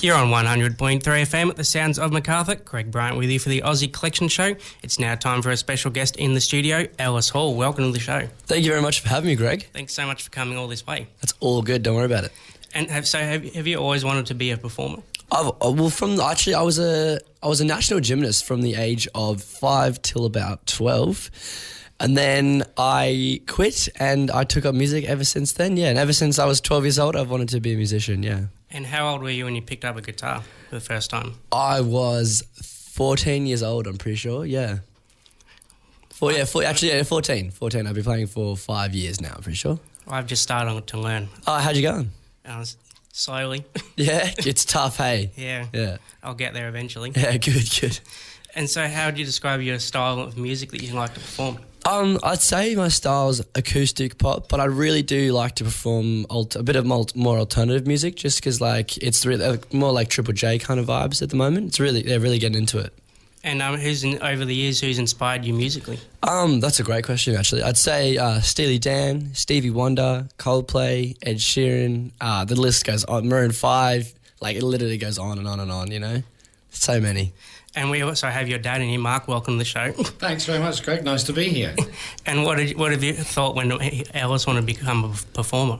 You're on 100.3 FM at the Sounds of MacArthur. Greg Bryant with you for the Aussie Collection Show. It's now time for a special guest in the studio, Ellis Hall. Welcome to the show. Thank you very much for having me, Greg. Thanks so much for coming all this way. That's all good. Don't worry about it. And have you always wanted to be a performer? I was a national gymnast from the age of 5 till about 12. And then I quit and I took up music ever since then, yeah. And ever since I was 12 years old, I've wanted to be a musician, yeah. And how old were you when you picked up a guitar for the first time? I was 14 years old, I'm pretty sure, yeah. 14. 14. I've been playing for 5 years now, I'm pretty sure. I've just started to learn. Oh, how'd you go? Slowly. Yeah, it's tough, hey? Yeah. I'll get there eventually. Yeah, good. And so how would you describe your style of music that you like to perform? I'd say my style's acoustic pop, but I really do like to perform a bit of more alternative music, just because it's really more like Triple J kind of vibes at the moment. They're really getting into it. And over the years, who's inspired you musically? That's a great question, actually. I'd say Steely Dan, Stevie Wonder, Coldplay, Ed Sheeran. The list goes on. Maroon 5. It literally goes on and on and on. You know, so many. And we also have your dad in here, Mark. Welcome to the show. Thanks very much, Greg. Nice to be here. And what have you thought when Ellis wanted to become a performer?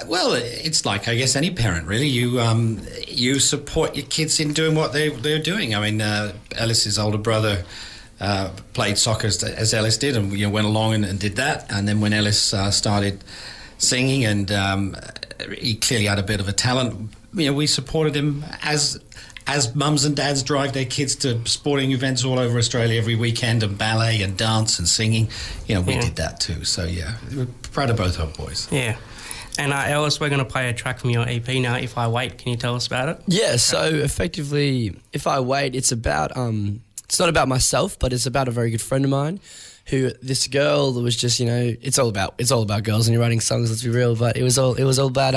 Well, it's like, I guess, any parent, really. You support your kids in doing what they're doing. I mean, Ellis's older brother played soccer as Ellis did, and went along and did that. And then when Ellis started singing, and he clearly had a bit of a talent, we supported him as mums and dads drive their kids to sporting events all over Australia every weekend, and ballet and dance and singing. We did that too. So, yeah, we're proud of both our boys. Yeah. And Ellis, we're going to play a track from your EP now, If I Wait. Can you tell us about it? Yeah, so effectively, If I Wait, it's about, it's not about myself, but it's about a very good friend of mine who, this girl that was just, it's all about girls and you're writing songs, let's be real, but it was all about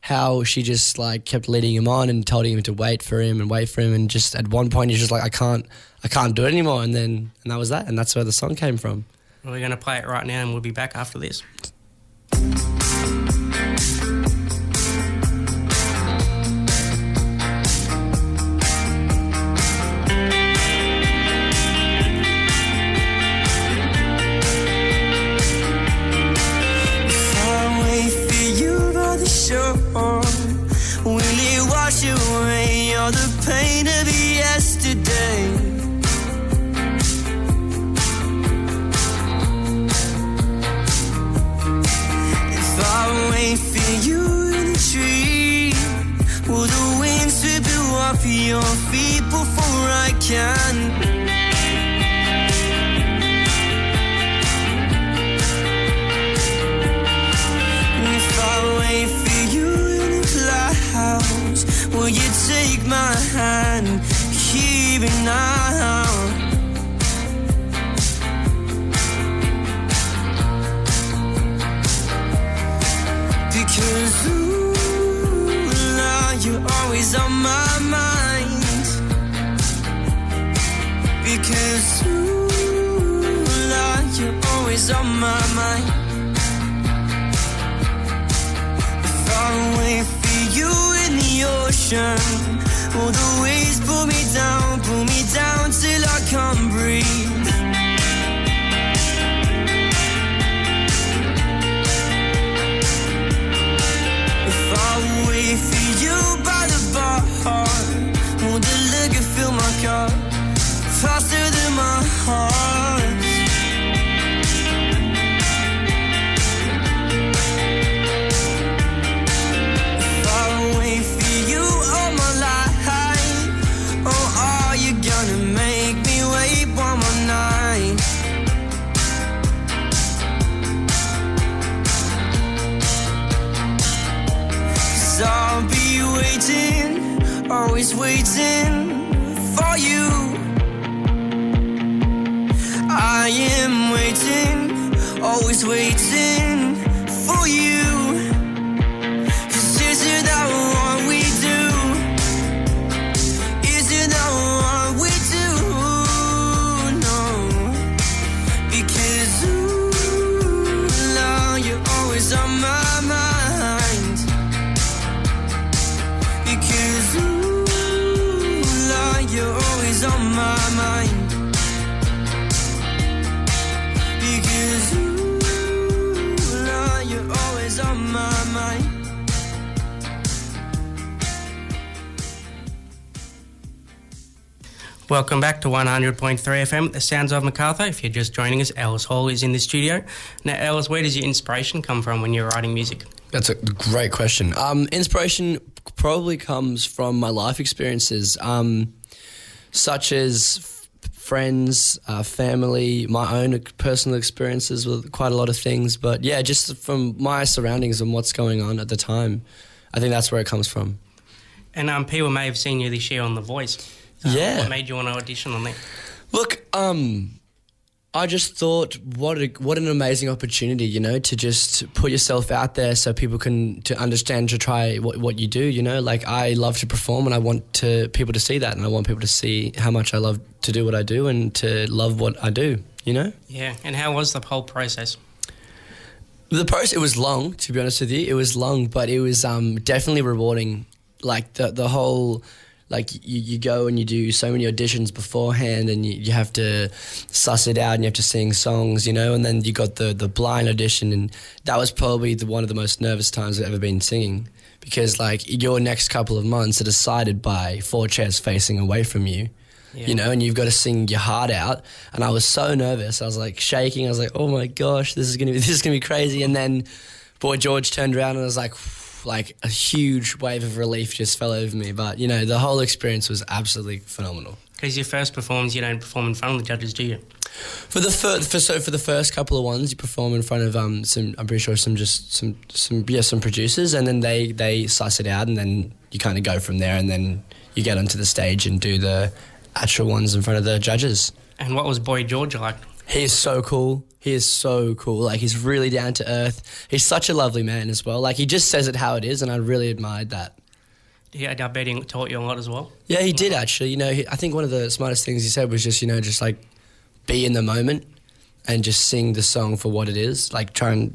how she just kept leading him on and told him to wait for him, and just at one point he's just like, I can't do it anymore, and that was that, and that's where the song came from. Well, we're going to play it right now and we'll be back after this. Will it wash away all the pain of yesterday? If I wait for you in the tree, will the wind sweep you off your feet before I can? Will you take my hand, keep it now? Because Lord, you're always on my mind. Because Lord, you're always on my mind. If I wait for you in the ocean, will the waves pull me down till I can't breathe? If I wait for you by the bar, will the liquor fill my cup faster than my heart? I'll be waiting, always waiting for you. I am waiting, always waiting for you. 'Cause isn't that what we do? Isn't that what we do? No, because Lord, you're always on my mind. Because Welcome back to 100.3 FM at the Sounds of MacArthur. If you're just joining us, Ellis Hall is in the studio. Now, Ellis, where does your inspiration come from when you're writing music? That's a great question. Inspiration probably comes from my life experiences, such as friends, family, my own personal experiences with quite a lot of things. But yeah, just from my surroundings and what's going on at the time, I think that's where it comes from. And people may have seen you this year on The Voice. Yeah. What made you want to audition on that? Look, I just thought what an amazing opportunity, you know, to just put yourself out there so people can to understand, to try what you do, you know. Like, I love to perform and I want people to see that, and I want people to see how much I love to do what I do and to love what I do, you know. Yeah. And how was the whole process? The process, it was long, to be honest with you. It was long, but it was definitely rewarding. Like the whole... Like, you go and you do so many auditions beforehand, and you have to suss it out and you have to sing songs, you know, and then you got the blind audition, and that was probably one of the most nervous times I've ever been singing, because, like, your next couple of months are decided by 4 chairs facing away from you, you know, and you've got to sing your heart out. And I was so nervous. I was, like, shaking. I was like, oh, my gosh, this is gonna be crazy. And then Boy George turned around and I was like a huge wave of relief just fell over me. But, you know, the whole experience was absolutely phenomenal. Because your first performance, you don't perform in front of the judges, do you? For the first couple of ones, you perform in front of some producers, and then they suss it out, and then you kind of go from there, and then you get onto the stage and do the actual ones in front of the judges. And what was Boy George like? He is so cool. Like, he's really down to earth. He's such a lovely man as well. Like, he just says it how it is, and I really admired that. Yeah, I bet he taught you a lot as well. Yeah, he did, actually. You know, I think one of the smartest things he said was just, you know, just like be in the moment and just sing the song for what it is. Like, try and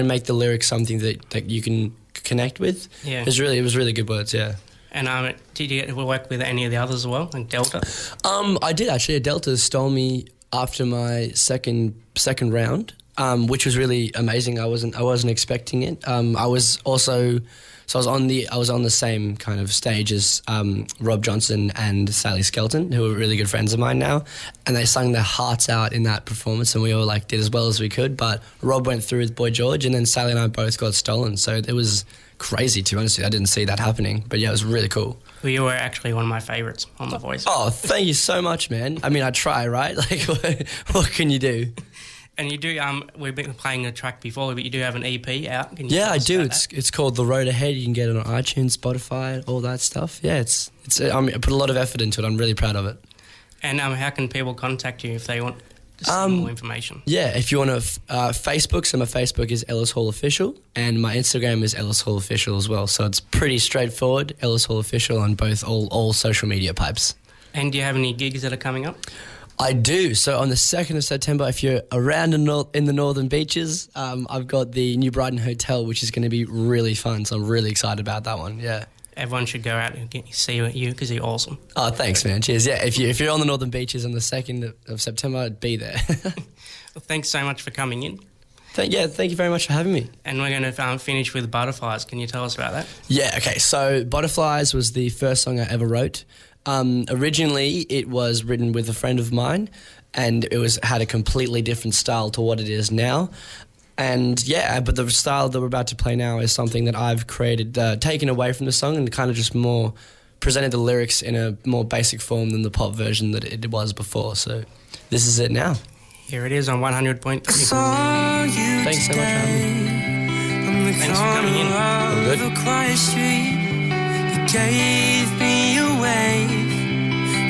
make the lyrics something that you can connect with. Yeah. It was really good words, yeah. And did you get to work with any of the others as well, like Delta? I did, actually. Delta stole me after my second round, which was really amazing. I wasn't expecting it. I was on the same kind of stage as Rob Johnson and Sally Skelton, who are really good friends of mine now, and they sung their hearts out in that performance, and we all did as well as we could. But Rob went through with Boy George, and then Sally and I both got stolen. So it was crazy, to be honest with you. I didn't see that happening, but yeah, it was really cool. Well, you were actually one of my favourites on The Voice. Oh, thank you so much, man. I mean, I try, right? Like, what can you do? And you do, we've been playing a track before, but you do have an EP out. Can you I do. It's called The Road Ahead. You can get it on iTunes, Spotify, all that stuff. Yeah, I put a lot of effort into it. I'm really proud of it. And how can people contact you if they want some more information? Yeah, if you want to Facebook, so my Facebook is Ellis Hall Official, and my Instagram is Ellis Hall Official as well. So it's pretty straightforward, Ellis Hall Official on both all social media pipes. And do you have any gigs that are coming up? I do. So on the 2nd of September, if you're around in the Northern Beaches, I've got the New Brighton Hotel, which is going to be really fun. So I'm really excited about that one, yeah. Everyone should go out and see you because you're awesome. Oh, thanks, man. Cheers. Yeah, if you're on the Northern Beaches on the 2nd of September, be there. Well, thanks so much for coming in. Thank you very much for having me. And we're going to finish with Butterflies. Can you tell us about that? Yeah, okay. So Butterflies was the first song I ever wrote. Originally, it was written with a friend of mine, and it had a completely different style to what it is now. And yeah, but the style that we're about to play now is something that I've created, taken away from the song, and kind of just more presented the lyrics in a more basic form than the pop version that it was before. So this is it now. Here it is on 100.3. Thanks so much for having me. Thanks for coming in. I'm good. You gave me a wave,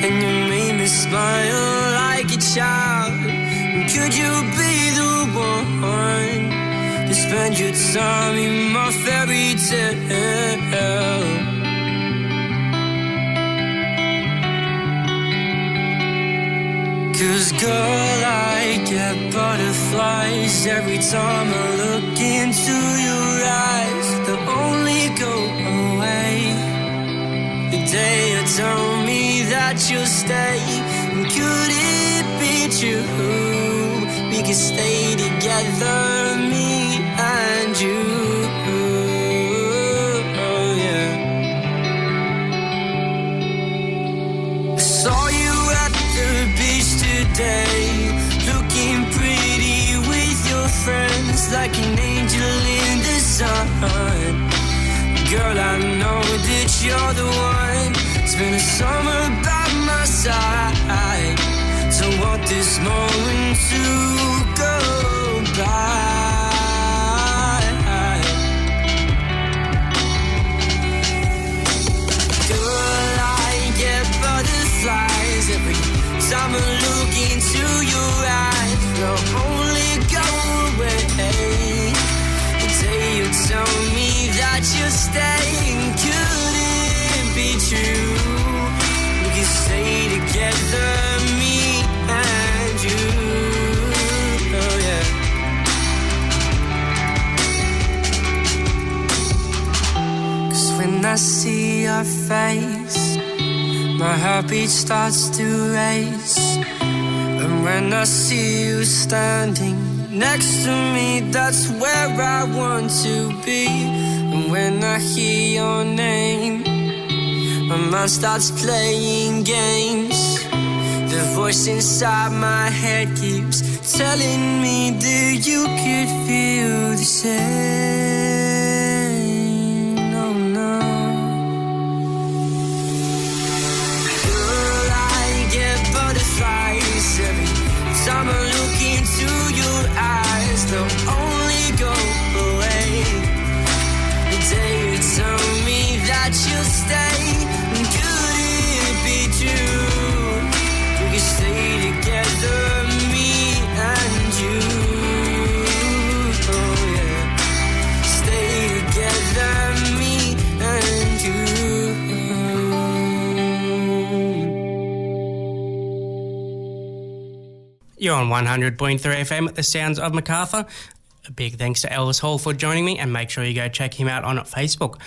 and you made me smile like a child. Could you be the one to spend your time in my fairy tale? 'Cause girl, I get butterflies every time I look into your eyes. They only go away the day you tell me that you'll stay. Could it be true? We could stay together, me and you. Oh, yeah. I saw you today, looking pretty with your friends, like an angel in the sun. Girl, I know that you're the one. Spend a summer by my side. Don't want this moment to go by. Girl, I get butterflies every time I look into your eyes. They'll only go away the day you tell me that you're staying. Couldn't be true. We can stay together, me and you. Oh yeah. Cause when I see your face, my heartbeat starts to race. And when I see you standing next to me, that's where I want to be. And when I hear your name, my mind starts playing games. The voice inside my head keeps telling me that you could feel the same. No, no. Girl, I get butterflies every time I look into your eyes. They'll only go away the day you tell me that you'll stay. Could it be true? We could stay together, me and you. Oh yeah. Stay together, me and you. You're on 100.3 FM at the Sounds of Macarthur. A big thanks to Ellis Hall for joining me, and make sure you go check him out on Facebook.